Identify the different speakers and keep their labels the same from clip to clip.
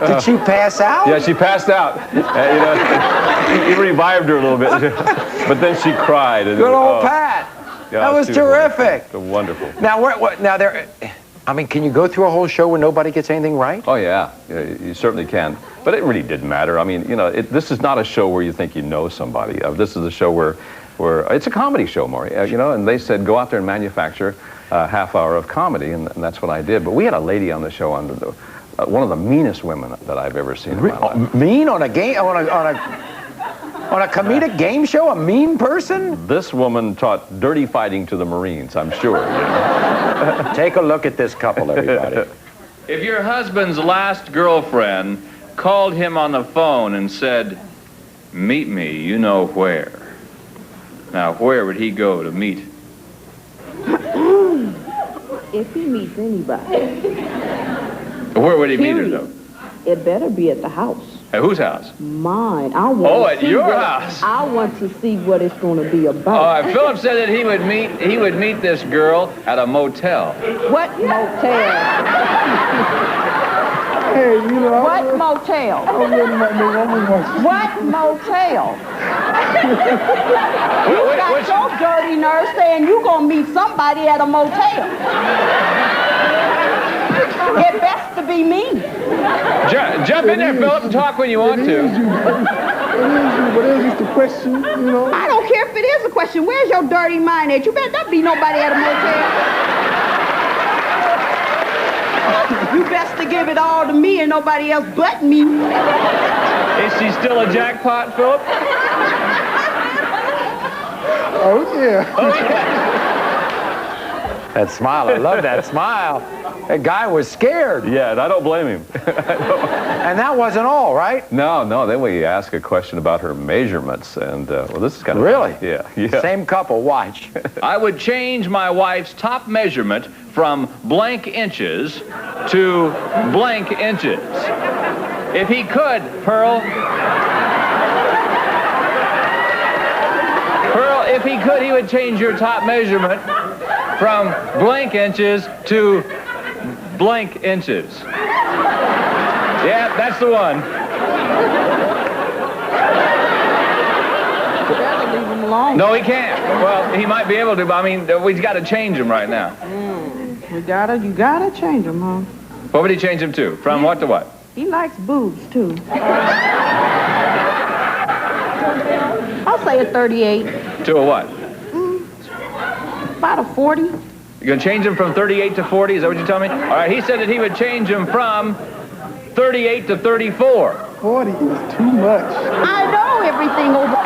Speaker 1: Did she pass out?
Speaker 2: Yeah, she passed out. He revived her a little bit. But then she cried. And
Speaker 1: Good old Pat.
Speaker 2: Yeah,
Speaker 1: that was terrific.
Speaker 2: Wonderful.
Speaker 1: Now, I mean, can you go through a whole show where nobody gets anything right?
Speaker 2: Oh, yeah. You certainly can. But it really didn't matter. I mean, this is not a show where you think you know somebody. This is a show where it's a comedy show, Maury. And they said, go out there and manufacture a half hour of comedy, and that's what I did. But we had a lady on the show, one of the meanest women that I've ever seen in my life.
Speaker 1: Mean on a game, on a comedic game show? A mean person?
Speaker 2: This woman taught dirty fighting to the Marines, I'm sure.
Speaker 1: Take a look at this couple, everybody.
Speaker 3: If your husband's last girlfriend called him on the phone and said, meet me, you know where. Now, where would he go to meet?
Speaker 4: If he meets anybody.
Speaker 3: Where would he meet her, though?
Speaker 4: It better be at the house.
Speaker 3: At whose house?
Speaker 4: Mine. At your house. I want to see what it's going to be about.
Speaker 3: Philip said that he would meet this girl at a motel.
Speaker 4: What motel?
Speaker 5: Hey,
Speaker 4: what motel? What motel? You got your dirty nerve saying you gonna meet somebody at a motel. It best to be me.
Speaker 3: Jump in there, Philip, and talk when you want to.
Speaker 5: It is just a question,
Speaker 4: I don't care if it is a question. Where's your dirty mind at? You better not be nobody at a motel. You best to give it all to me and nobody else but me.
Speaker 3: Is she still a jackpot, Philip?
Speaker 5: Oh, yeah.
Speaker 1: That smile, I love that smile. That guy was scared.
Speaker 2: Yeah, and I don't blame him.
Speaker 1: And that wasn't all, right?
Speaker 2: No, then we ask a question about her measurements, and, this is kind of...
Speaker 1: Really?
Speaker 2: Yeah.
Speaker 1: Same couple, watch.
Speaker 3: I would change my wife's top measurement from blank inches to blank inches. If he could, Pearl, if he could, he would change your top measurement from blank inches to blank inches. Yeah, that's the one.
Speaker 4: Better leave him alone.
Speaker 3: No, he can't. Well, he might be able to, but I mean, we've got to change him right now.
Speaker 4: You gotta change him, huh?
Speaker 3: What would he change him to? From what to what?
Speaker 4: He likes boobs, too. I'll say a 38.
Speaker 3: To a what?
Speaker 4: About a 40.
Speaker 3: You're going to change him from 38 to 40? Is that what you're telling me? All right, he said that he would change him from 38 to 34.
Speaker 5: 40 is too much.
Speaker 4: I know everything over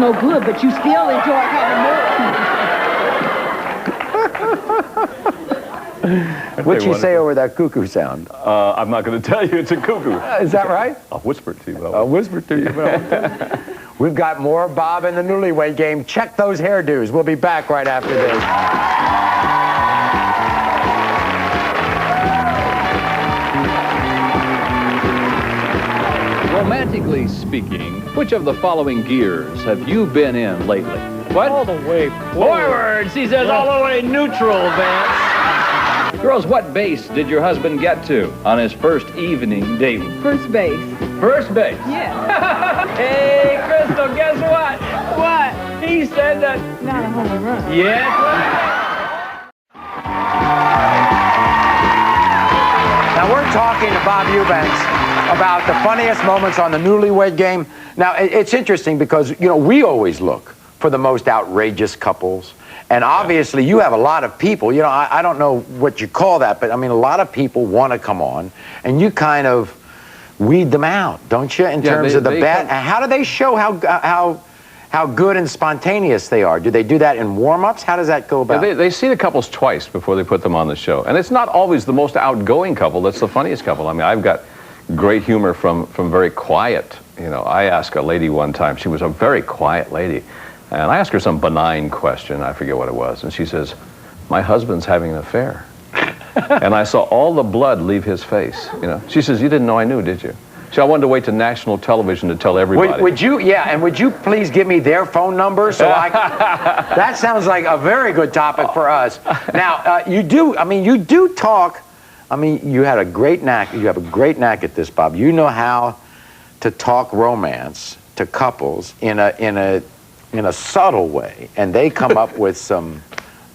Speaker 4: no good, but you still enjoy having more.
Speaker 1: What'd she say over that cuckoo sound?
Speaker 2: I'm not going to tell you it's a cuckoo.
Speaker 1: Is that right?
Speaker 2: I'll whisper it to you.
Speaker 1: I'll whisper it to you. We've got more Bob in the Newlywed Game. Check those hairdos. We'll be back right after this.
Speaker 3: Romantically speaking, which of the following gears have you been in lately? What?
Speaker 5: All the way
Speaker 3: Forwards! He says all the way neutral, Vance. Girls, what base did your husband get to on his first evening dating?
Speaker 4: First base.
Speaker 3: First base?
Speaker 4: Yeah.
Speaker 3: Hey, Crystal, guess what?
Speaker 4: What?
Speaker 3: He said that...
Speaker 4: Not a home run.
Speaker 3: Yes.
Speaker 1: Now, we're talking to Bob Eubanks about the funniest moments on the Newlywed Game. Now, it's interesting because, we always look for the most outrageous couples. And obviously, you have a lot of people. I don't know what you call that, but, I mean, a lot of people want to come on. And you kind of weed them out, don't you, in terms of the bet? How do they show how good and spontaneous they are? Do they do that in warm-ups? How does that go about?
Speaker 2: Yeah, they see the couples twice before they put them on the show. And it's not always the most outgoing couple that's the funniest couple. I mean, I've got great humor from very quiet. I asked a lady one time, she was a very quiet lady, and I asked her some benign question, I forget what it was, and she says, my husband's having an affair. And I saw all the blood leave his face. She says, you didn't know I knew, did you? So I wanted to wait to national television to tell everybody.
Speaker 1: Would you please give me their phone number so that sounds like a very good topic for us. Now, you do talk I mean, you had a great knack. You have a great knack at this, Bob. You know how to talk romance to couples in a subtle way, and they come up with some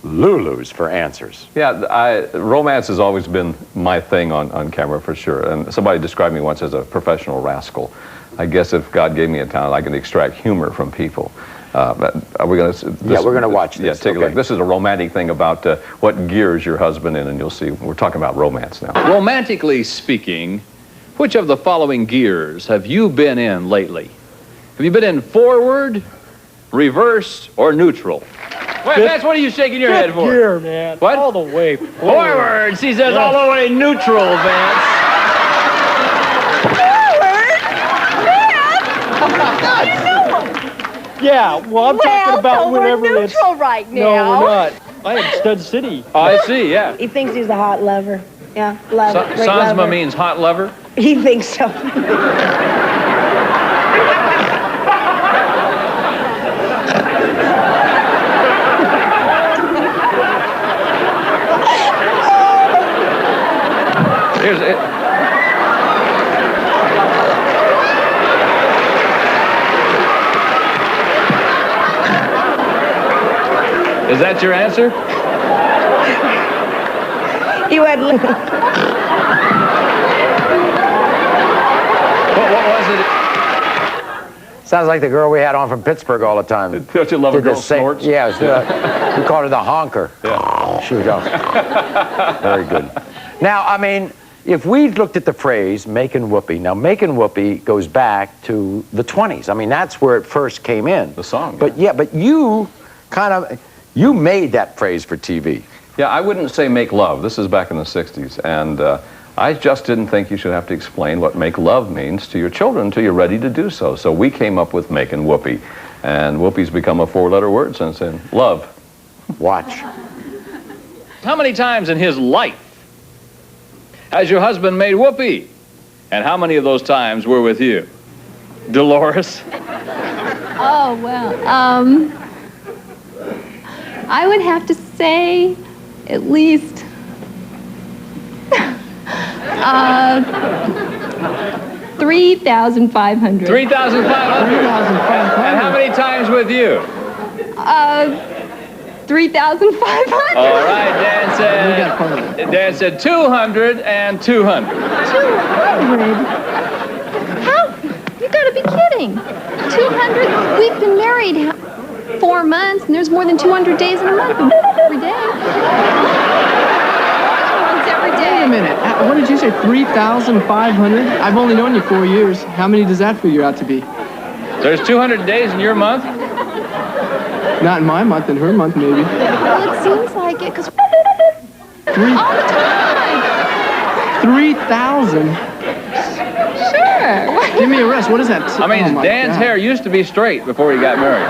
Speaker 1: Lulus for answers.
Speaker 2: Yeah, romance has always been my thing on camera for sure. And somebody described me once as a professional rascal. I guess if God gave me a talent, I can extract humor from people. But are we going to?
Speaker 1: Yeah, we're going to watch this.
Speaker 2: Yeah, take a look. This is a romantic thing about what gears your husband in, and you'll see. We're talking about romance now.
Speaker 3: Romantically speaking, which of the following gears have you been in lately? Have you been in forward, reverse, or neutral? Wait, Vance, what are you shaking your head for?
Speaker 6: Gear, man.
Speaker 3: What?
Speaker 6: All the way forward.
Speaker 3: Forward! She says all the way neutral, Vance.
Speaker 6: Yeah, well, I'm talking about
Speaker 7: so
Speaker 6: whenever
Speaker 7: we're
Speaker 6: it's...
Speaker 7: neutral right now.
Speaker 6: No, we're not. I am Stud City.
Speaker 3: Oh, I see, yeah.
Speaker 7: He thinks he's a hot lover. Yeah, lover. Great
Speaker 3: Sansma
Speaker 7: lover.
Speaker 3: means hot lover?
Speaker 7: He thinks so.
Speaker 3: Here's it. Is that your answer?
Speaker 7: He went.
Speaker 3: What was it?
Speaker 1: Sounds like the girl we had on from Pittsburgh all the time.
Speaker 2: Don't you love a
Speaker 1: Did the
Speaker 2: girl
Speaker 1: same-
Speaker 2: snorts?
Speaker 1: Yeah, we called her the honker.
Speaker 2: Yeah.
Speaker 1: She was very good. Now, I mean, if we looked at the phrase "making whoopee," now making whoopee goes back to the 20s. I mean, that's where it first came in.
Speaker 2: The song,
Speaker 1: But yeah, but you you made that phrase for TV.
Speaker 2: Yeah, I wouldn't say make love. This is back in the 60s. And I just didn't think you should have to explain what make love means to your children until you're ready to do so. So we came up with making whoopee. And whoopee's become a 4-letter word since then. Love.
Speaker 1: Watch.
Speaker 3: How many times in his life has your husband made whoopee? And how many of those times were with you? Dolores?
Speaker 8: Oh, well, I would have to say at least 3,500.
Speaker 3: 3,500. And how many times with you?
Speaker 8: 3,500.
Speaker 3: All right, Dan said 200 and 200.
Speaker 8: 200? How? You gotta be kidding. 200? We've been married 4 months, and there's more than 200 days in a month. Every day. Once every day.
Speaker 9: Wait a minute. What did you say? 3,500? I've only known you 4 years. How many does that figure out to be?
Speaker 3: There's 200 days in your month?
Speaker 9: Not in my month, in her month, maybe.
Speaker 8: Well, it seems like it, because
Speaker 9: Three-
Speaker 8: all the time.
Speaker 9: 3,000?
Speaker 8: Sure.
Speaker 9: Give me a rest. What is that?
Speaker 3: I mean,
Speaker 9: Oh, my
Speaker 3: Dan's
Speaker 9: God.
Speaker 3: hair used to be straight before he got married.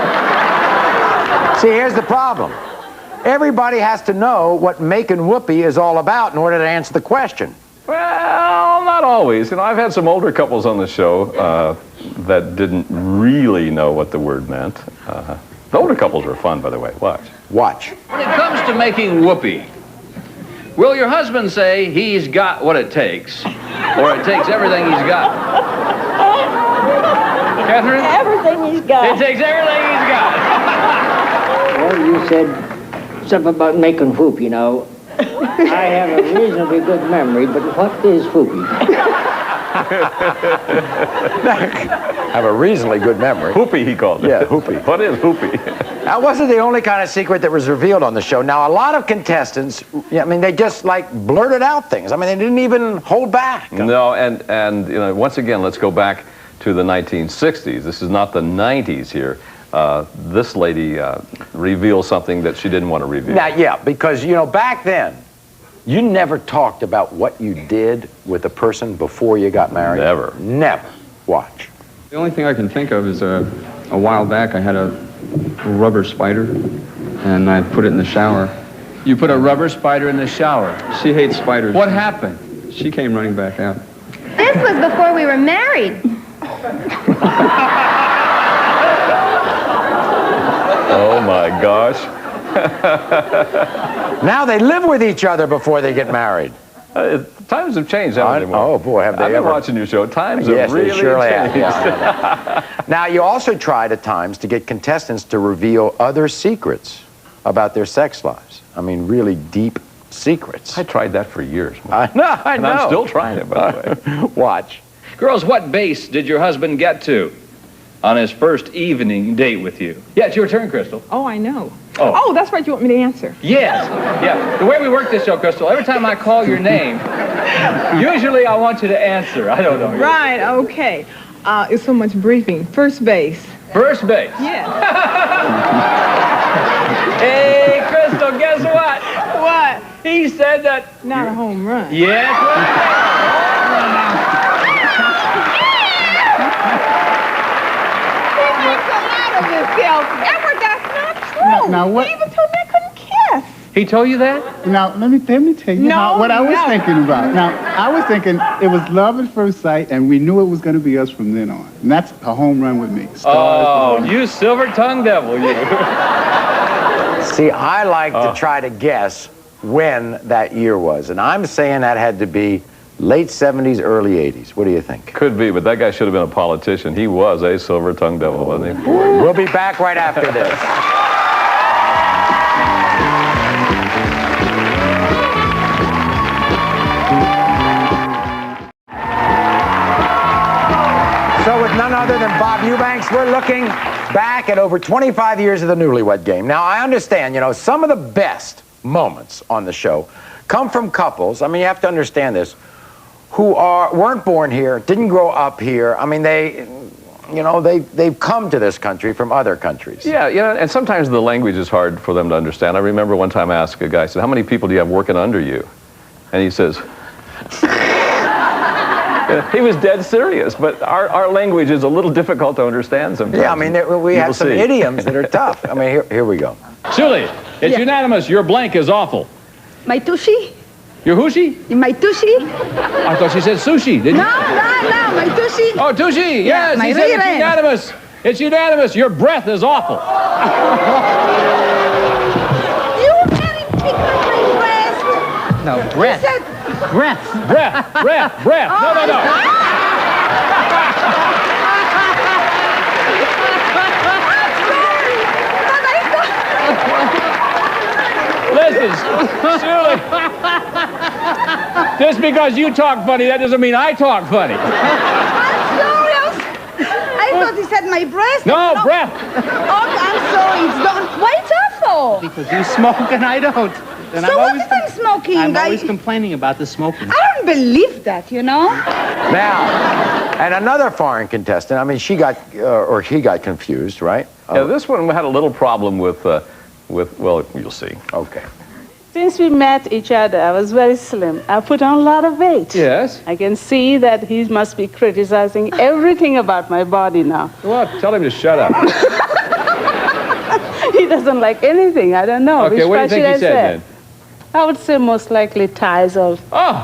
Speaker 1: See, here's the problem. Everybody has to know what making whoopee is all about in order to answer the question.
Speaker 2: Well, not always. You know, I've had some older couples on the show that didn't really know what the word meant. The older couples were fun, by the way. Watch.
Speaker 1: Watch.
Speaker 3: When it comes to making whoopee, will your husband say he's got what it takes, or it takes everything he's got? Catherine?
Speaker 7: Everything he's got.
Speaker 3: It takes everything he's got.
Speaker 10: Well, you said something about making whoop, you know. I have a reasonably good memory, but what is whoopee?
Speaker 1: I have a reasonably good memory.
Speaker 2: Hoopy, he called it.
Speaker 1: Yeah, hoopy.
Speaker 2: What is hoopy?
Speaker 1: That wasn't the only kind of secret that was revealed on the show. Now, a lot of contestants, I mean, they just like blurted out things. I mean, they didn't even hold back.
Speaker 2: No, and you know, once again, let's go back to the 1960s. This is not the 90s here. This lady revealed something that she didn't want to reveal.
Speaker 1: Now, yeah, because, you know, back then, you never talked about what you did with a person before you got married.
Speaker 2: Never.
Speaker 1: Never. Watch.
Speaker 11: The only thing I can think of is a while back I had a rubber spider, and I put it in the shower.
Speaker 3: You put a rubber spider in the shower.
Speaker 11: She hates spiders.
Speaker 3: What happened?
Speaker 11: She came running back out.
Speaker 8: This was before we were married.
Speaker 2: Oh my gosh.
Speaker 1: Now they live with each other before they get married.
Speaker 2: Times have changed, haven't they?
Speaker 1: Oh, boy, have they
Speaker 2: I've been
Speaker 1: ever.
Speaker 2: watching your show. Times
Speaker 1: Yes,
Speaker 2: have really
Speaker 1: they surely
Speaker 2: changed.
Speaker 1: have. Yeah. Now, you also tried at times to get contestants to reveal other secrets about their sex lives. I mean, really deep secrets.
Speaker 2: I tried that for years.
Speaker 1: I know.
Speaker 2: And I'm still trying it, by the way.
Speaker 1: Watch.
Speaker 3: Girls, what base did your husband get to on his first evening date with you? Yeah, it's your turn, Crystal.
Speaker 4: Oh, I know.
Speaker 3: Oh.
Speaker 4: That's right. You want me to answer?
Speaker 3: Yes. Yeah. The way we work this show, Crystal, every time I call your name, usually I want you to answer. I don't know.
Speaker 4: Right. Okay. It's so much briefing. First base.
Speaker 3: First base.
Speaker 4: Yes.
Speaker 3: Hey, Crystal, guess what?
Speaker 4: What?
Speaker 3: He said that...
Speaker 4: Not a home run.
Speaker 3: Yes.
Speaker 4: He makes a lot of himself. Edward, that's not true.
Speaker 5: Now, what?
Speaker 4: He even told me I couldn't kiss.
Speaker 3: He told you that?
Speaker 5: Now, let me tell you what I was thinking about. Now, I was thinking it was love at first sight, and we knew it was going to be us from then on. And that's a home run with me.
Speaker 3: Oh, you silver-tongued devil, you.
Speaker 1: See, I like to try to guess when that year was. And I'm saying that had to be late 70s, early 80s. What do you think?
Speaker 2: Could be, but that guy should have been a politician. He was a silver-tongued devil, wasn't he?
Speaker 1: We'll be back right after this. So with none other than Bob Eubanks, we're looking back at over 25 years of the Newlywed Game. Now, I understand, some of the best moments on the show come from couples. I mean, you have to understand this, who weren't born here, didn't grow up here. I mean, they've come to this country from other countries.
Speaker 2: Yeah, and sometimes the language is hard for them to understand. I remember one time I asked a guy, I said, how many people do you have working under you? And he says, he was dead serious, but our language is a little difficult to understand sometimes.
Speaker 1: Yeah, I mean, we have some idioms that are tough. I mean, here we go.
Speaker 3: Julie, it's unanimous. Your blank is awful.
Speaker 4: My tushy?
Speaker 3: Your whooshy?
Speaker 4: My tushy?
Speaker 3: I thought she said sushi, didn't you?
Speaker 4: No, my tushy.
Speaker 3: Oh, tushy, yes,
Speaker 4: my
Speaker 3: he said it's
Speaker 4: ribs.
Speaker 3: unanimous. It's unanimous. Your breath is awful.
Speaker 4: You can't pick up my breast.
Speaker 6: No, breath.
Speaker 4: He said,
Speaker 6: Breath.
Speaker 3: Breath. No. Listen, Julie, just because you talk funny, that doesn't mean I talk funny.
Speaker 4: I'm serious. I thought he said my breast.
Speaker 3: No, breath.
Speaker 4: Oh, I'm sorry. It's done. Why it's awful?
Speaker 6: Because you smoke and I don't. And
Speaker 4: So what if I'm smoking?
Speaker 6: I'm always complaining about the smoking.
Speaker 4: I don't believe that,
Speaker 1: Now, and another foreign contestant, I mean, he got confused, right?
Speaker 2: Yeah, this one had a little problem with, well, you'll see.
Speaker 1: Okay.
Speaker 12: Since we met each other, I was very slim. I put on a lot of weight.
Speaker 3: Yes.
Speaker 12: I can see that he must be criticizing everything about my body now.
Speaker 3: Well, tell him to shut up.
Speaker 12: He doesn't like anything. I don't know.
Speaker 3: Okay,
Speaker 12: Which
Speaker 3: what do you think he
Speaker 12: part should I
Speaker 3: said
Speaker 12: say?
Speaker 3: then?
Speaker 12: I would say most likely ties of...
Speaker 3: Oh.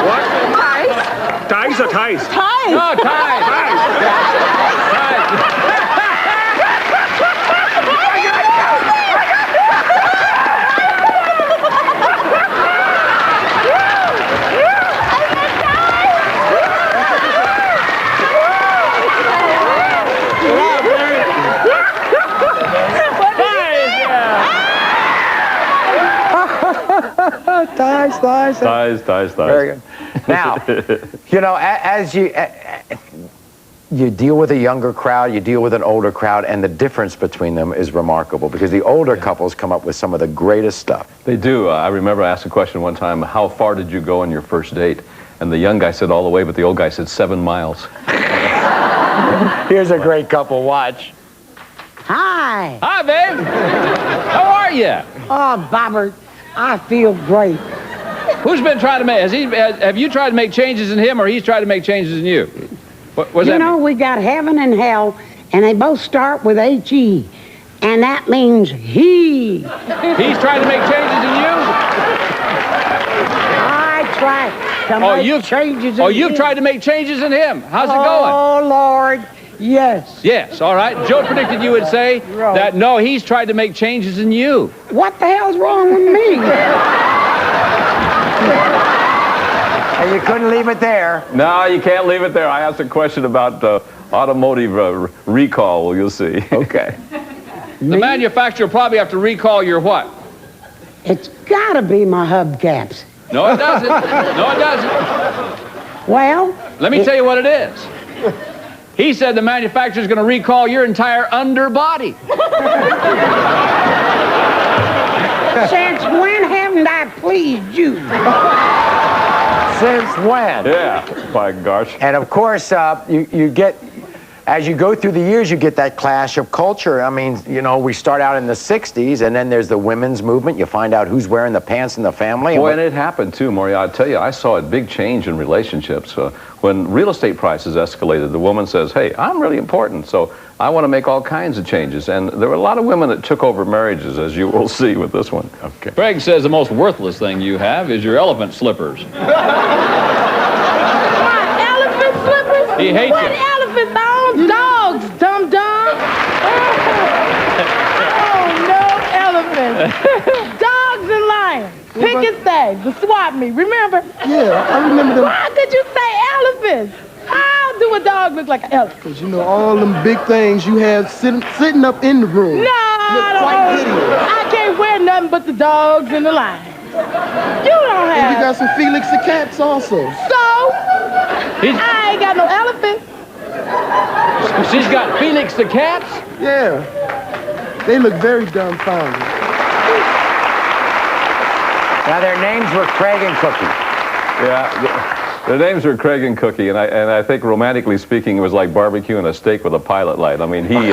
Speaker 13: What?
Speaker 12: Ties?
Speaker 13: Ties or ties?
Speaker 12: Ties!
Speaker 3: No, ties.
Speaker 1: Ties. Very good. Now, as you deal with a younger crowd, you deal with an older crowd, and the difference between them is remarkable because the older couples come up with some of the greatest stuff.
Speaker 2: They do. I remember I asked a question one time, how far did you go on your first date? And the young guy said all the way, but the old guy said 7 miles.
Speaker 1: Here's a great couple. Watch.
Speaker 14: Hi.
Speaker 3: Hi, babe. How are you?
Speaker 14: Oh, Bobbert, I feel great.
Speaker 3: Who's been trying to make? Have you tried to make changes in him, or he's tried to make changes in you? What's that mean?
Speaker 14: We got heaven and hell, and they both start with H-E, and that means he.
Speaker 3: He's trying to make changes in you?
Speaker 14: I try to make changes in him.
Speaker 3: you've tried to make changes in him. How's it going?
Speaker 14: Oh, Lord, yes.
Speaker 3: Yes, all right. Joe predicted you would say that, no, he's tried to make changes in you.
Speaker 14: What the hell's wrong with me?
Speaker 1: Well, you couldn't leave it there.
Speaker 2: No, you can't leave it there. I asked a question about automotive recall. Well, you'll see.
Speaker 1: Okay.
Speaker 3: The manufacturer will probably have to recall your what?
Speaker 14: It's gotta be my hubcaps.
Speaker 3: No, it doesn't. No, it doesn't.
Speaker 14: Well,
Speaker 3: Let me tell you what it is. He said the manufacturer's going to recall your entire underbody.
Speaker 14: since when haven't I pleased you?
Speaker 1: Since when?
Speaker 2: Yeah, my gosh.
Speaker 1: And of course, you get, as you go through the years, you get that clash of culture. I mean, you know, we start out in the 60s, and then there's the women's movement. You find out who's wearing the pants in the family.
Speaker 2: Boy, and it happened too, Maury. I'll tell you, I saw a big change in relationships. When real estate prices escalated, the woman says, hey, I'm really important, so I want to make all kinds of changes. And there were a lot of women that took over marriages, as you will see with this one. Okay.
Speaker 3: Craig says the most worthless thing you have is your elephant slippers.
Speaker 12: Elephant slippers?
Speaker 3: He hates
Speaker 12: what
Speaker 3: it.
Speaker 12: Elephant bones? Dogs, dum-dum. Oh, no elephants. Dogs and lions. Pick a thing. The swap meet. Remember?
Speaker 15: Yeah, I remember them.
Speaker 12: Why could you say elephants? How do a dog look like an elephant?
Speaker 15: Because, you know, all them big things you have sitting up in the room.
Speaker 12: No, I can't wear nothing but the dogs and the lions. You don't have.
Speaker 15: And you got some Felix the cats also.
Speaker 12: So? I ain't got no elephant.
Speaker 3: She's got Felix the cats?
Speaker 15: Yeah. They look very dumbfounded.
Speaker 1: Now, their names were Craig and Cookie.
Speaker 2: Yeah, their names were Craig and Cookie, and I think romantically speaking, it was like barbecuing a steak with a pilot light. I mean, he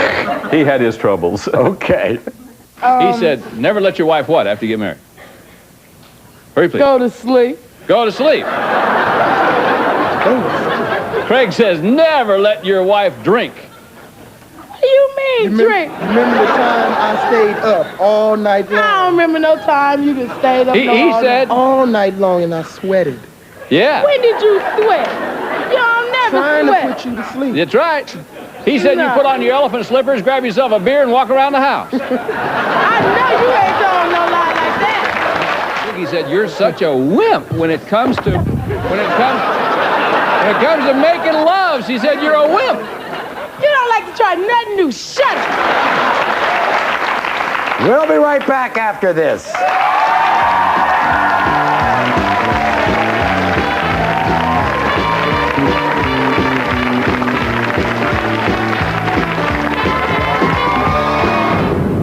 Speaker 2: had his troubles.
Speaker 1: Okay.
Speaker 3: He said, never let your wife what after you get married? Hurry, please.
Speaker 12: Go to sleep.
Speaker 3: Go to sleep. Craig says, never let your wife drink.
Speaker 12: What do you mean, drink?
Speaker 15: Remember the time I stayed up all night long?
Speaker 12: I don't remember no time you just stayed up
Speaker 3: He said...
Speaker 15: all night long, and I sweated.
Speaker 3: Yeah.
Speaker 12: When did you sweat? You don't never
Speaker 15: Trying
Speaker 12: sweat.
Speaker 15: to put you to sleep.
Speaker 3: That's right. He said you put on your elephant slippers, grab yourself a beer, and walk around the house.
Speaker 12: I know you ain't telling no lie like that.
Speaker 3: He said you're such a wimp when it comes to making love. She said you're a wimp.
Speaker 12: You don't like to try nothing new. Shut up.
Speaker 1: We'll be right back after this.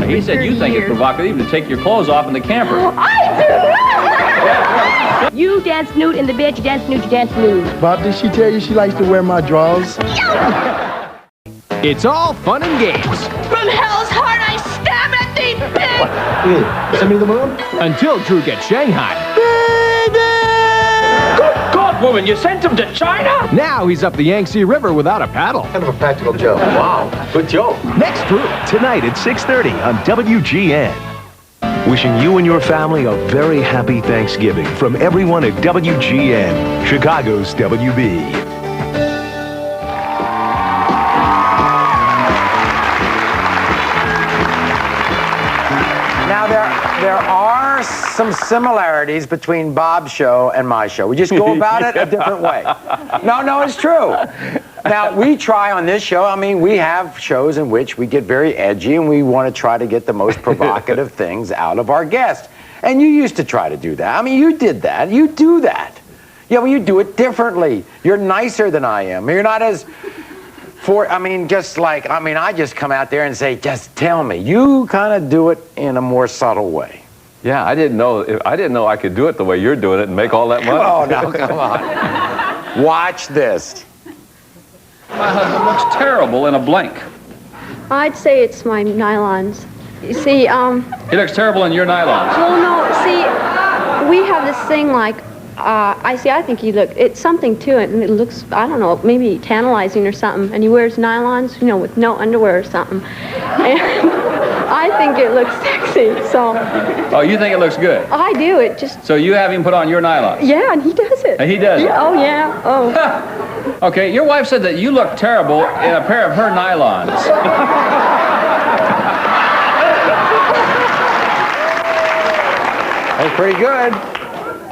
Speaker 3: He said you think it's provocative even to take your clothes off in the camper.
Speaker 12: I do not. You dance nude in the bed, you dance nude, you dance nude.
Speaker 15: Bob, did she tell you she likes to wear my drawers?
Speaker 16: It's all fun and games.
Speaker 12: From hell's heart I stab at thee, pig!
Speaker 15: Send me the moon?
Speaker 16: Until Drew gets shanghaied.
Speaker 13: Good God, woman, you sent him to China?
Speaker 16: Now he's up the Yangtze River without a paddle.
Speaker 15: Kind of a practical joke.
Speaker 1: Wow, good joke.
Speaker 16: Next Drew, tonight at 6:30 on WGN.
Speaker 17: Wishing you and your family a very happy Thanksgiving from everyone at WGN, Chicago's WB.
Speaker 1: Now, there are some similarities between Bob's show and my show. We just go about it a different way. No, it's true. Now, we try on this show, I mean, we have shows in which we get very edgy and we want to try to get the most provocative things out of our guests. And you used to try to do that. I mean, you did that. You do that. Yeah, well, you do it differently. You're nicer than I am. You're not as... I just come out there and say, just tell me. You kind of do it in a more subtle way.
Speaker 2: Yeah, I didn't know I could do it the way you're doing it and make all that money.
Speaker 1: Oh, no, come on. Watch this.
Speaker 3: My husband looks terrible in a blank.
Speaker 8: I'd say it's my nylons. You see,
Speaker 3: He looks terrible in your nylons.
Speaker 8: well, no, see, we have this thing like, I think it's something to it, and it looks, I don't know, maybe tantalizing or something, and he wears nylons, you know, with no underwear or something. And I think it looks sexy, so.
Speaker 3: Oh, you think it looks good?
Speaker 8: I do, it just.
Speaker 3: So you have him put on your nylons?
Speaker 8: Yeah, and he does it.
Speaker 3: And he does it?
Speaker 8: Oh, yeah, oh.
Speaker 3: Okay, your wife said that you look terrible in a pair of her nylons.
Speaker 1: That's pretty good.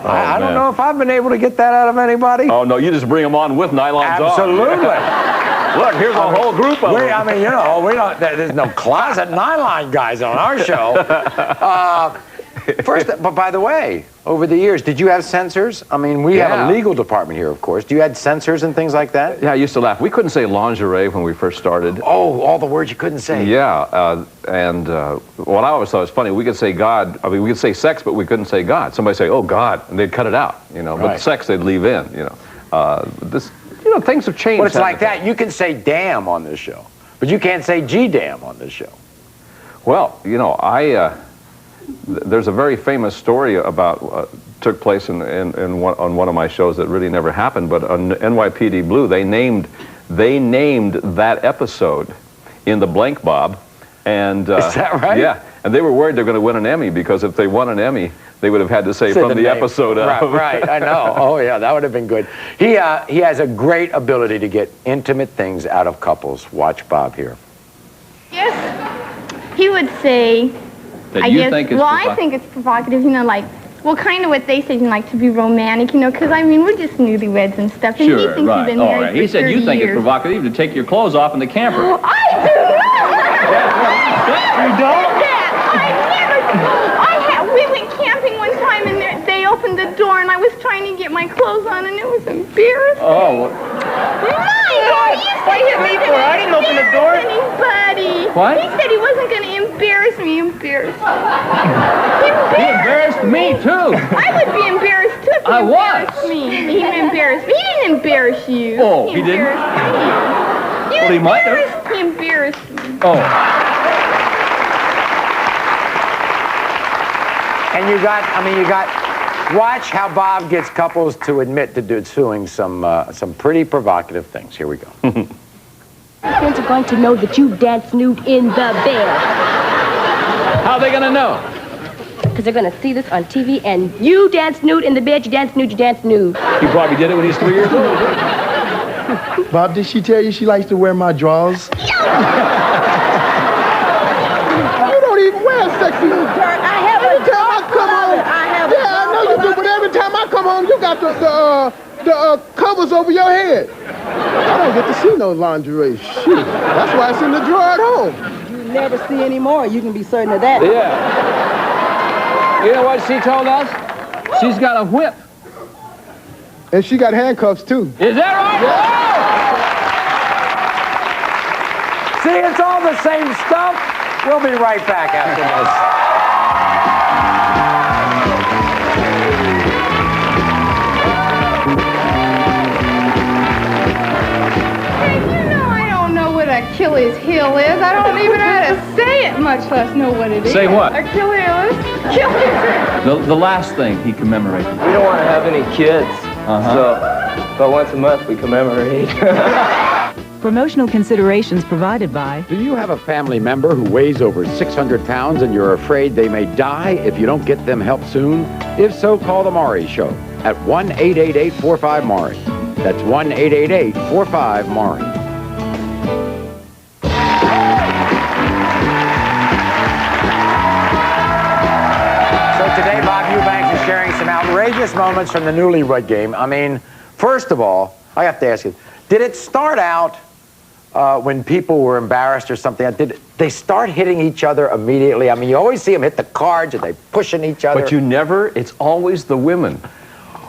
Speaker 1: I don't know if I've been able to get that out of anybody.
Speaker 2: Oh, no, you just bring them on with nylons on.
Speaker 1: Absolutely.
Speaker 2: Look, here's a whole group of them.
Speaker 1: I mean, you know, we don't. There's no closet nylon guys on our show. But by the way, over the years, did you have censors? I mean, we have a legal department here, of course. Do you have censors and things like that?
Speaker 2: Yeah, I used to laugh. We couldn't say lingerie when we first started.
Speaker 1: Oh, all the words you couldn't say.
Speaker 2: Yeah, and what I always thought was funny, we could say God. I mean, we could say sex, but we couldn't say God. Somebody say, "Oh God," and they'd cut it out, you know. But sex, they'd leave in, you know. You know, things have changed.
Speaker 1: Well, it's like that. You can say damn on this show, but you can't say G-damn on this show.
Speaker 2: Well, you know, there's a very famous story about took place on one of my shows that really never happened, but on NYPD Blue, they named that episode in the blank Bob, and
Speaker 1: is that right?
Speaker 2: Yeah, and they were worried they're going to win an Emmy, because if they won an Emmy, they would have had to say from the episode of.
Speaker 1: Right, I know. Oh yeah, that would have been good. He has a great ability to get intimate things out of couples. Watch Bob here.
Speaker 18: Yes, he would say.
Speaker 3: That
Speaker 18: I
Speaker 3: you
Speaker 18: guess,
Speaker 3: think is
Speaker 18: I think it's provocative, you know, like, well, kind of what they say, you know, like, to be romantic, you know, because, I mean, we're just newlyweds and stuff, and he thinks he's been married for
Speaker 3: He said
Speaker 18: 30
Speaker 3: you think
Speaker 18: years.
Speaker 3: it's provocative to take your clothes off in the camper.
Speaker 18: Oh, I do not!
Speaker 3: You don't?
Speaker 18: We went camping one time, and they opened the door, and I was trying to get my clothes on, and it was embarrassing.
Speaker 3: Oh.
Speaker 18: What do you hit me for? I didn't open the door. Anybody.
Speaker 3: What?
Speaker 18: He said he wasn't going to embarrass me.
Speaker 3: He embarrassed me, too.
Speaker 18: I would be embarrassed, too, if he embarrassed me. He embarrassed me. He didn't embarrass you.
Speaker 3: Oh, he didn't?
Speaker 18: Well,
Speaker 3: he might have.
Speaker 18: He embarrassed me.
Speaker 3: Oh.
Speaker 1: And you got, watch how Bob gets couples to admit to doing some pretty provocative things. Here we go.
Speaker 19: Friends are going to know that you danced nude in the bed.
Speaker 3: How are they going to know?
Speaker 19: Because they're going to see this on TV, and you danced nude in the bed, you danced nude, you danced nude.
Speaker 3: He probably did it when he was 3 years old.
Speaker 15: Bob, did she tell you she likes to wear my drawers? You don't even wear sexy dirt. Every time I come home, I know you do, but every time I come home, you got the covers over your head. I don't get to see no lingerie. Shoot, that's why it's in the drawer at home.
Speaker 12: You never see any more. You can be certain of that.
Speaker 3: Yeah. You know what she told us? She's got a whip.
Speaker 15: And she got handcuffs, too.
Speaker 3: Is that right?
Speaker 1: Yeah. See, it's all the same stuff. We'll be right back after this.
Speaker 18: Achilles heel is. I don't even know how to say it, much less know what it is.
Speaker 3: Say what?
Speaker 18: Achilles.
Speaker 3: The last thing he commemorated.
Speaker 20: We don't want to have any kids, so once a month we commemorate.
Speaker 21: Promotional considerations provided by...
Speaker 1: Do you have a family member who weighs over 600 pounds and you're afraid they may die if you don't get them help soon? If so, call the Maury Show at 1-888-45-MAURY. That's 1-888-45-MAURY. Today, Bob Eubanks is sharing some outrageous moments from the Newlywed Game. I mean, first of all, I have to ask you, did it start out when people were embarrassed or something? Did they start hitting each other immediately? I mean, you always see them hit the cards and they pushing each other.
Speaker 2: But it's always the women.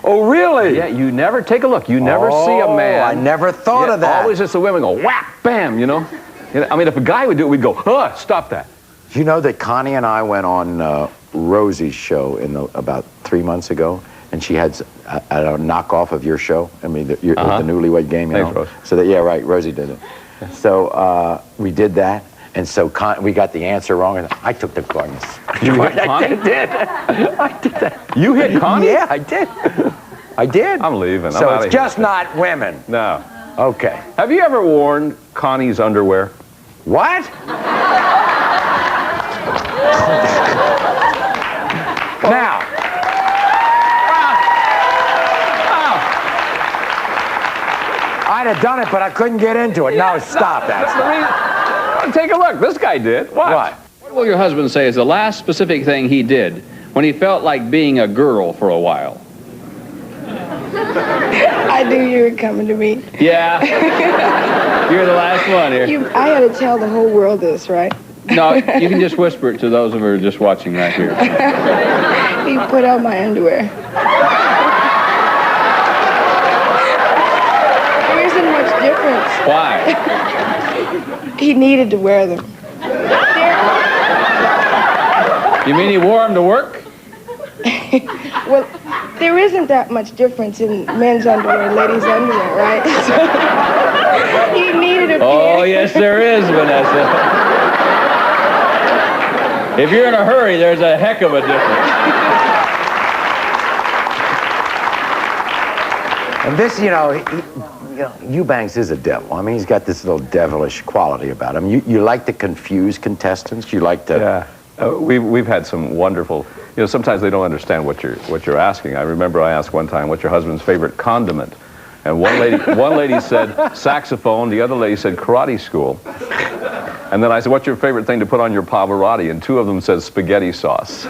Speaker 1: Oh, really?
Speaker 2: Yeah, you never, take a look, you never see a man.
Speaker 1: I never thought of that.
Speaker 2: Always just the women go, whap, bam, you know? I mean, if a guy would do it, we'd go, stop that.
Speaker 1: You know that Connie and I went on Rosie's show about 3 months ago, and she had a knockoff of your show. I mean, the Newlywed Game, you know.
Speaker 2: Rose.
Speaker 1: So that, yeah, right, Rosie did it. So we did that, and so we got the answer wrong, and I took the cards.
Speaker 2: You hit Connie?
Speaker 1: I did. I did that.
Speaker 2: You hit Connie?
Speaker 1: Yeah, I did. I did.
Speaker 2: I'm leaving.
Speaker 1: So it's just not women.
Speaker 2: No.
Speaker 1: Okay.
Speaker 2: Have you ever worn Connie's underwear?
Speaker 1: What? Now, I'd have done it, but I couldn't get into it. No, stop that.
Speaker 2: That's the reason. Take a look. This guy did. What?
Speaker 3: What will your husband say is the last specific thing he did when he felt like being a girl for a while?
Speaker 9: I knew you were coming to me.
Speaker 3: Yeah. You're the last one here.
Speaker 9: I had to tell the whole world this, right?
Speaker 3: No, you can just whisper it to those who are just watching right here.
Speaker 9: He put out my underwear. There isn't much difference.
Speaker 3: Why?
Speaker 9: He needed to wear them.
Speaker 3: You mean he wore them to work?
Speaker 9: Well, there isn't that much difference in men's underwear and ladies' underwear, right? So, he needed a pair.
Speaker 3: Oh, yes, there is, Vanessa. If you're in a hurry, there's a heck of a difference.
Speaker 1: And this, Eubanks is a devil. I mean, he's got this little devilish quality about him. You like to confuse contestants? You like to...
Speaker 2: Yeah. We've had some wonderful, sometimes they don't understand what you're asking. I remember I asked one time, what's your husband's favorite condiment? And one lady said saxophone, the other lady said karate school. And then I said, what's your favorite thing to put on your Pavarotti? And two of them said spaghetti sauce.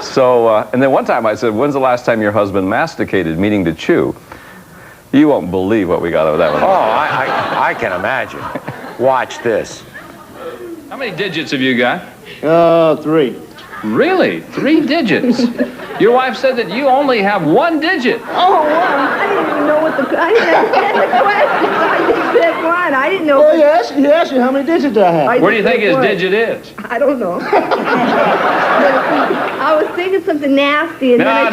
Speaker 2: So, and then one time I said, when's the last time your husband masticated, meaning to chew? You won't believe what we got out of that one.
Speaker 1: Oh, I can imagine. Watch this.
Speaker 3: How many digits have you got?
Speaker 20: 3.
Speaker 3: Really? 3 digits? Your wife said that you only have 1 digit.
Speaker 4: Oh, well, I didn't even know I didn't understand the question. I just said 1. I didn't know.
Speaker 20: Well, he asked you how many digits I have.
Speaker 3: Where do you think his digit is?
Speaker 4: I don't know. I was thinking something nasty. And
Speaker 3: No.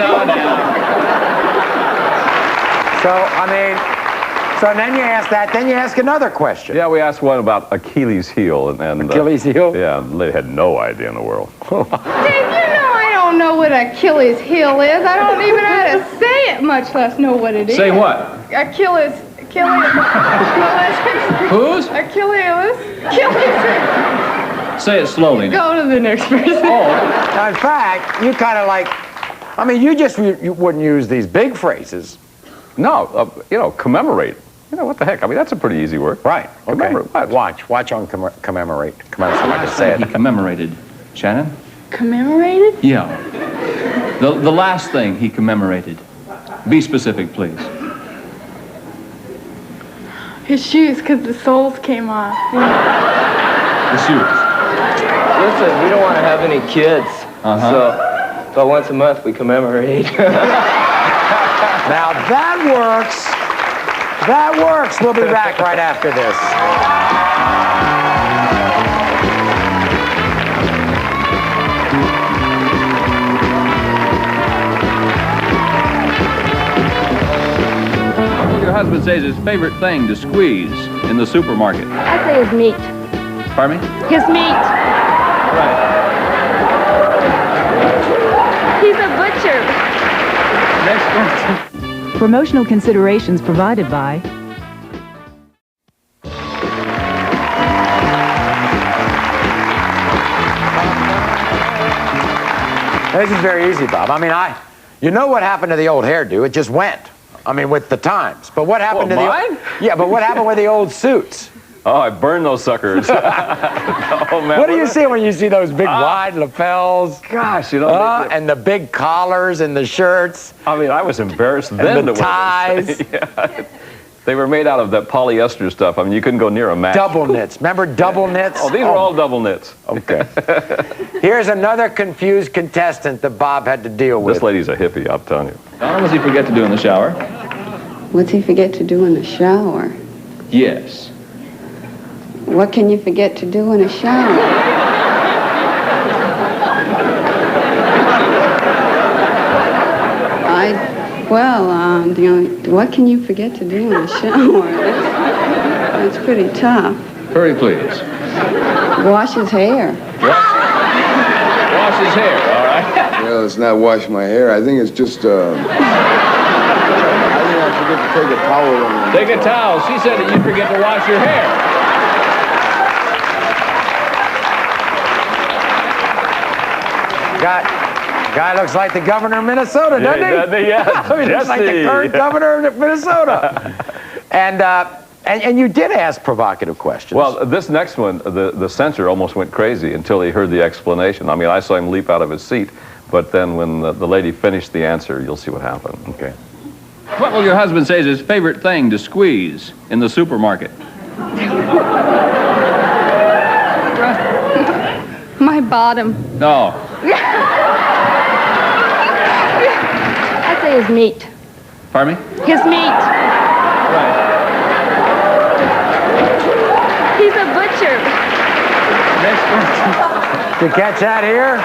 Speaker 1: So then you ask that, then you ask another question.
Speaker 2: Yeah, we asked one about Achilles' heel. And
Speaker 1: Achilles' heel?
Speaker 2: Yeah, they had no idea in the world.
Speaker 18: Dave, I don't know what Achilles' heel is. I don't even know how to say it, much less know what it is.
Speaker 3: Say what?
Speaker 18: Achilles.
Speaker 3: Whose?
Speaker 18: Achilles.
Speaker 3: Say it slowly.
Speaker 18: Go to the next person.
Speaker 1: Now, in fact, you kind of like, you wouldn't use these big phrases.
Speaker 2: No, commemorate. What the heck? I mean, that's a pretty easy word.
Speaker 1: Right. Okay.
Speaker 2: Commemorate. What?
Speaker 1: Watch on commemorate. So I can say it.
Speaker 3: He commemorated. Shannon?
Speaker 18: Commemorated?
Speaker 3: Yeah. The last thing he commemorated. Be specific, please.
Speaker 18: His shoes, because the soles came off.
Speaker 3: The shoes.
Speaker 20: Listen, we don't want to have any kids. So once a month we commemorate.
Speaker 1: Now that works. That works. We'll be back right after this.
Speaker 3: Your husband says his favorite thing to squeeze in the supermarket.
Speaker 8: I say his meat.
Speaker 3: Pardon me?
Speaker 8: His meat.
Speaker 3: Right.
Speaker 8: He's a butcher.
Speaker 3: Next question.
Speaker 21: Promotional considerations provided by
Speaker 1: This is very easy, Bob. I mean, you know what happened to the old hairdo? It just went. I mean, with the times. But what happened to
Speaker 2: mine?
Speaker 1: Yeah, but what happened with the old suits?
Speaker 2: Oh, I burned those suckers. Oh, man,
Speaker 1: what do you see when you see those big wide lapels?
Speaker 2: Gosh,
Speaker 1: and the big collars and the shirts.
Speaker 2: I mean, I was embarrassed then.
Speaker 1: And the ties.
Speaker 2: Yeah. They were made out of that polyester stuff. I mean, you couldn't go near a match.
Speaker 1: Double knits. Remember double knits?
Speaker 2: Oh, these are all double knits.
Speaker 1: Okay. Here's another confused contestant that Bob had to deal with.
Speaker 2: This lady's a hippie, I'm telling you.
Speaker 3: What does he forget to do in the shower?
Speaker 22: What's he forget to do in the shower?
Speaker 3: Yes.
Speaker 22: What can you forget to do in a shower? What can you forget to do in the shower? That's pretty tough.
Speaker 3: Hurry, please.
Speaker 22: Wash his hair.
Speaker 3: Wash his hair, all right?
Speaker 23: Well, it's not wash my hair. I think it's just, I think I forget to take a towel.
Speaker 3: Take a towel. She said that you forget to wash your hair.
Speaker 1: Guy looks like the governor of Minnesota, doesn't he?
Speaker 2: Yeah,
Speaker 1: He looks like the current governor of Minnesota. And you did ask provocative questions.
Speaker 2: Well, this next one, the censor almost went crazy until he heard the explanation. I mean, I saw him leap out of his seat, but then when the lady finished the answer, you'll see what happened. Okay.
Speaker 3: What will your husband say is his favorite thing to squeeze in the supermarket?
Speaker 8: My bottom.
Speaker 3: No.
Speaker 8: I'd say his meat.
Speaker 3: Pardon me?
Speaker 8: His meat.
Speaker 3: Right.
Speaker 8: He's a butcher.
Speaker 1: Did you catch that here?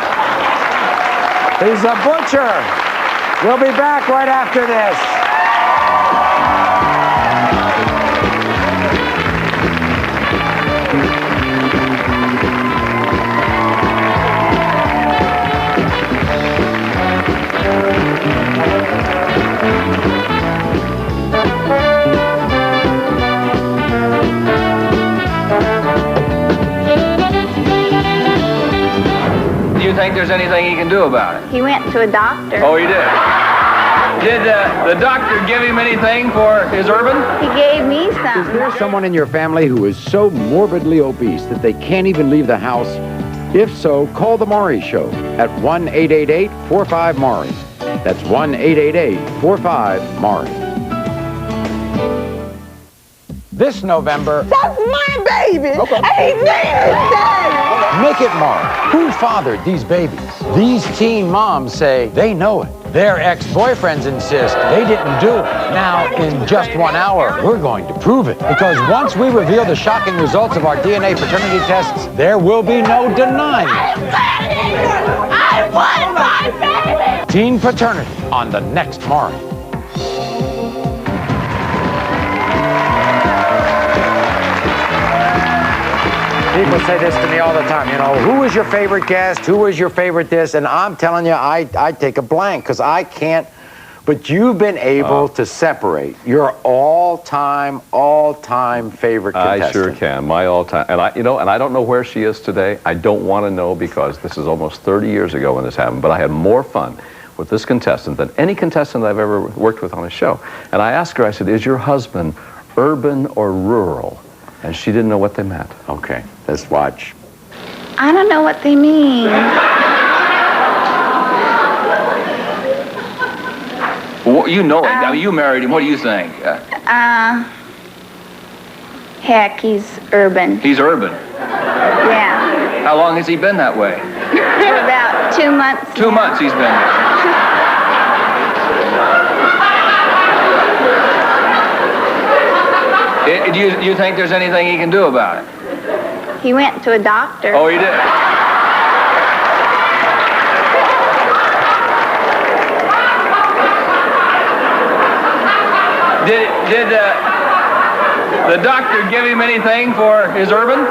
Speaker 1: He's a butcher. We'll be back right after this.
Speaker 3: Do you think there's anything he can do about it?
Speaker 8: He went to a doctor.
Speaker 3: Oh, he did? Did the doctor give him anything for his urban?
Speaker 8: He gave me
Speaker 1: Is
Speaker 8: some.
Speaker 1: there someone in your family who is so morbidly obese that they can't even leave the house? If so, call the Maury Show at 1-888-45-MAURY. That's 1-888-45-MAURY. This November,
Speaker 12: That's my baby.
Speaker 1: Okay.
Speaker 12: Amen.
Speaker 1: make it Maury. Who fathered these babies? These teen moms say they know it. Their ex-boyfriends insist they didn't do it. Now, in just 1 hour, we're going to prove it. Because once we reveal the shocking results of our DNA paternity tests, there will be no denying it.
Speaker 12: I want my baby.
Speaker 1: Teen paternity on the next Maury. People say this to me all the time, you know, who is your favorite guest? Who is your favorite this? And I'm telling you, I take a blank because I can't. But you've been able to separate your all-time favorite contestant.
Speaker 2: I sure can. My all-time. And I don't know where she is today. I don't want to know because this is almost 30 years ago when this happened. But I had more fun with this contestant than any contestant I've ever worked with on a show. And I asked her, I said, is your husband urban or rural? And she didn't know what they meant.
Speaker 1: Okay, let's watch.
Speaker 8: I don't know what they mean.
Speaker 3: Well, you know it. I mean, you married him. What do you think?
Speaker 8: Heck, he's urban.
Speaker 3: He's urban.
Speaker 8: Yeah.
Speaker 3: How long has he been that way?
Speaker 8: For about 2 months.
Speaker 3: 2 months he's been there. Do you think there's anything he can do about it?
Speaker 8: He went to a doctor.
Speaker 3: Oh, he did? Did the doctor give him anything for his urban?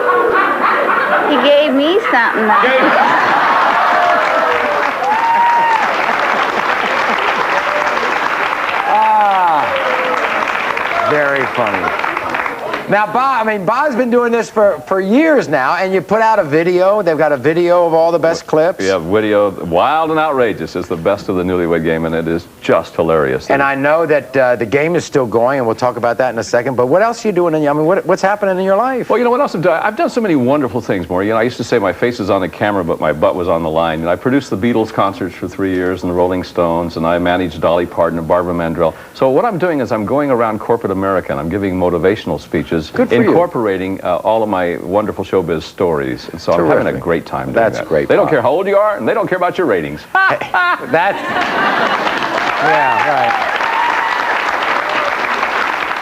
Speaker 8: He gave me something.
Speaker 1: Very funny. Now, Bob's been doing this for years now, and you put out a video. They've got a video of all the best clips.
Speaker 2: Yeah, video, Wild and Outrageous is the best of the Newlywed Game, and it is just hilarious.
Speaker 1: And I know that the game is still going, and we'll talk about that in a second, but what else are you doing? What's happening in your life?
Speaker 2: Well, you know what else I've done? I've done so many wonderful things, Maury. You know, I used to say my face is on the camera, but my butt was on the line. And I produced the Beatles concerts for 3 years, and the Rolling Stones, and I managed Dolly Parton and Barbara Mandrell. So what I'm doing is I'm going around corporate America, and I'm giving motivational speeches, incorporating all of my wonderful showbiz stories. And so I'm having a great time doing that.
Speaker 1: That's great.
Speaker 2: They don't care how old you are, and they don't care about your ratings.
Speaker 1: Yeah, right.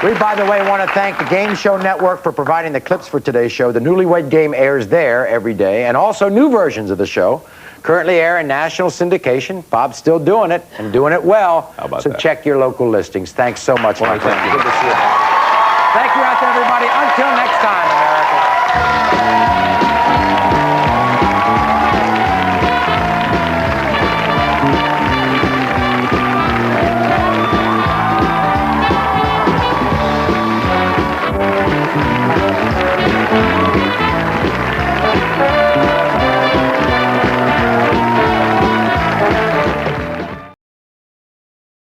Speaker 1: We, by the way, want to thank the Game Show Network for providing the clips for today's show. The Newlywed Game airs there every day, and also new versions of the show currently air in national syndication. Bob's still doing it, and doing it well.
Speaker 2: How about
Speaker 1: so
Speaker 2: that?
Speaker 1: check your local listings. Thanks so much, my friend.
Speaker 2: Thank you.
Speaker 1: Good to see you. Thank you out there, everybody. Until next time, America.